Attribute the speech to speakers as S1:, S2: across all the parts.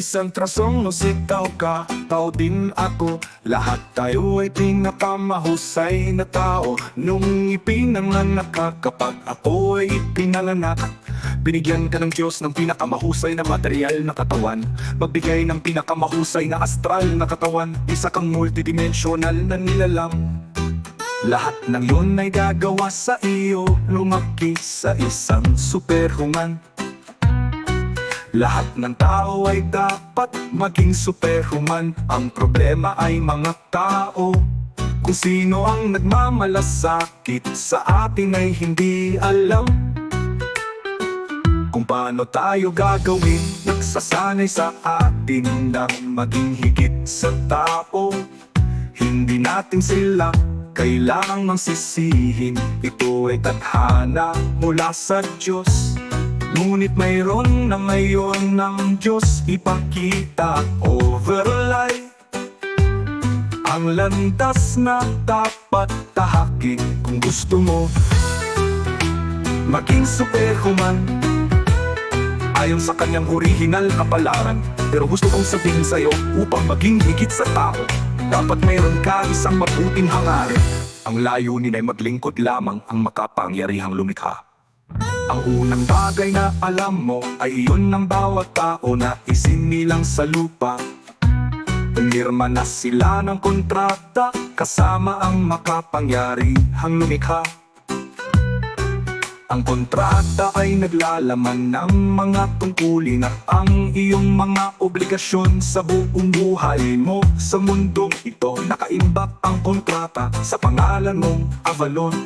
S1: isang trasong ikaw ka, tao din ako. Lahat tayo ay pinakamahusay na tao. Nung ipinanganak ka, kapag ako ay ipinanganak, binigyan ka ng Diyos ng pinakamahusay na material na katawan. Magbigay ng pinakamahusay na astral na katawan. Isa kang multidimensional na nilalang. Lahat ng yun ay gagawa sa iyo, lumaki sa isang superhuman. Lahat ng tao ay dapat maging superhuman. Ang problema ay mga tao, kung sino ang nagmamalasakit sa atin ay hindi alam kung paano tayo gagawin. Nagsasanay sa atin ng maging higit sa tao. Hindi natin sila kailangang sisihin. Ito ay tadhana mula sa Diyos. Ngunit mayroon na ngayon ng Diyos ipakita over life. Ang landas na dapat tahakin kung gusto mo maging superhuman ayon sa kanyang original kapalaran. Pero gusto kong sabihin sa'yo, upang maging higit sa tao, dapat mayroon ka isang mabuting hangarin. Ang layunin ay maglingkod lamang ang makapangyarihang lumikha. Ang unang bagay na alam mo ay iyon ng bawat tao na isinilang sa lupa. Pumirma na sila ng kontrata kasama ang makapangyarihang lumikha. Ang kontrata ay naglalaman ng mga tungkulin at ang iyong mga obligasyon sa buong buhay mo. Sa mundong ito, nakaimbak ang kontrata sa pangalan mong Avalon.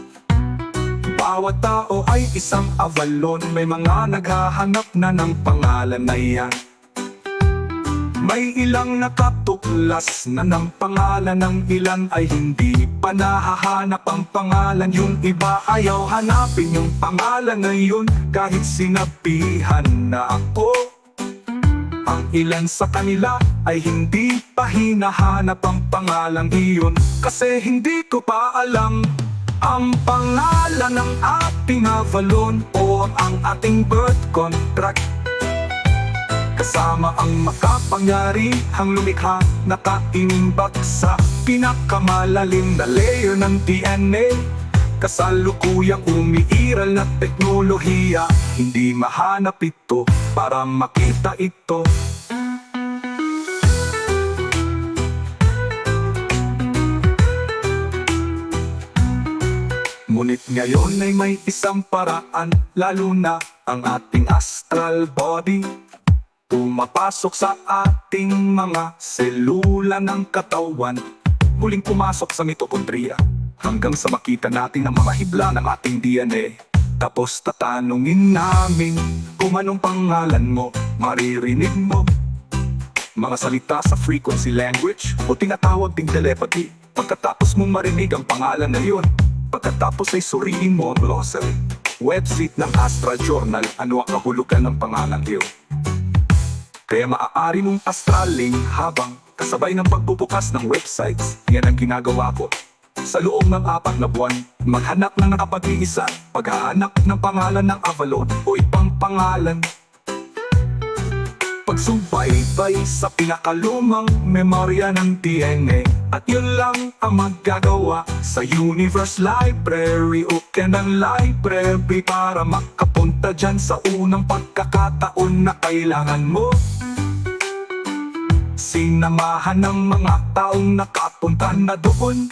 S1: Bawat tao ay isang Avalon, may mga naghahanap na ng pangalan na iyan. May ilang nakatuklas na ng pangalan, ng ilan ay hindi pa nahahanap ang pangalan. Yung iba ayaw hanapin yung pangalan na yun kahit sinabihan na ako. Ang ilan sa kanila ay hindi pa hinahanap ang pangalan iyon, kasi hindi ko pa alam ang pangalan ng ating Avalon o ang ating birth contract. Kasama ang makapangyarihang lumikha, nakaimbak sa pinakamalalim na layer ng DNA. Kasalukuyang umiiral na teknolohiya, hindi mahanap ito para makita ito. Ngunit ngayon ay may isang paraan, lalo na ang ating astral body. Pumapasok sa ating mga selula ng katawan, muling pumasok sa mitokondriya, hanggang sa makita natin ang mga hibla ng ating DNA. Tapos tatanungin namin kung anong pangalan mo. Maririnig mo mga salita sa frequency language o tinatawag ding telepathy. Pagkatapos mong marinig ang pangalan na yun, pagkatapos ay suriin mo ang glossary, website ng Astral Journal, ano ang kahulugan ng pangalan yun. Kaya maaari mong astraling habang kasabay ng pagbubukas ng websites. Yan ang ginagawa ko. Sa loob ng 4 na buwan, maghanap ng nakapag-iisa, paghahanap ng pangalan ng Avalon o ibang pangalan. Pagsubaybay sa pinakalumang memorya ng DNA, at yun lang ang magagawa sa Universe Library o Canon Library para makapunta dyan sa unang pagkakataon na kailangan mo. Sinamahan ng mga taong nakapunta na doon,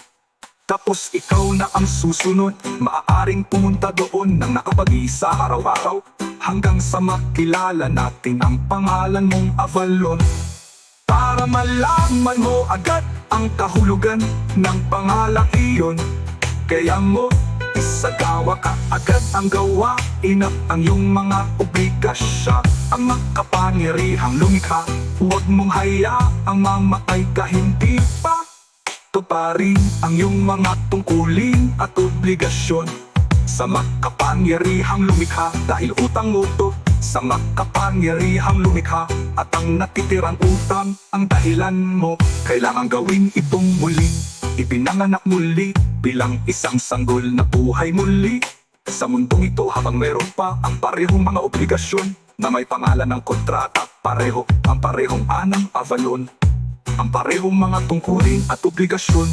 S1: tapos ikaw na ang susunod. Maaaring pumunta doon ng nakapag-isa araw-araw, hanggang sa makilala natin ang pangalan mong Avalon. Para malaman mo agad ang kahulugan ng pangalang iyon, kaya mo isagawa ka agad ang gawain at ang iyong mga obligasyon. Ang makapangyarihang lumikha, huwag mong hayaang mamatay ka, hindi pa tuparin ang iyong mga tungkulin at obligasyon sa makapangyarihang lumikha. Dahil utang mo to sa makapangyarihang lumikha, at ang natitirang utang ang dahilan mo. Kailangan gawin itong muli, ipinanganak muli bilang isang sanggol na buhay muli sa mundong ito, habang meron pa ang parehong mga obligasyon. na may pangalan ng kontrata. Pareho ang parehong anang Avalon, ang parehong mga tungkulin at obligasyon.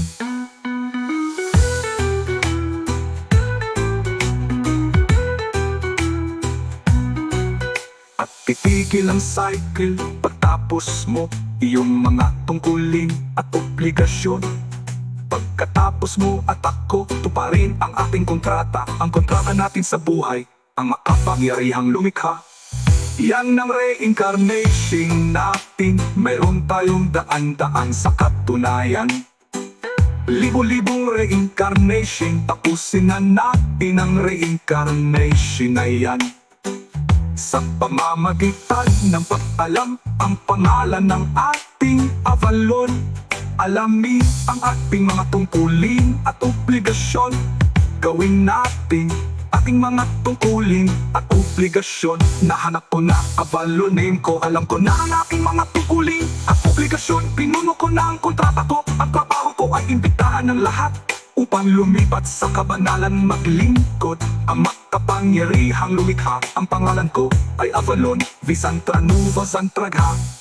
S1: At titigil ang cycle pagtapos mo iyong mga tungkulin at obligasyon. Pagkatapos mo at ako, tuparin ang ating kontrata. Ang kontrata natin sa buhay, ang makapangyarihang lumikha. Yan ang reincarnation natin. Meron tayong daan-daan sa katunayan. Libo-libong reincarnation, tapusin na natin ang reincarnation na yan. Sa pamamagitan ng pag-alam ang pangalan ng ating Avalon, alamin ang ating mga tungkulin at obligasyon. Gawin natin ating mga tungkulin at obligasyon. Nahanap ko na Avalon name ko, alam ko na ang aking mga tungkulin at obligasyon. Pinuno ko na ang kontrata ko, ang trabaho ko ay imbitahan ng lahat upang lumipat sa kabanalan maglingkod. Ang makapangyarihang lumikha, ang pangalan ko ay Avalon, Visantra Nuva Santragha.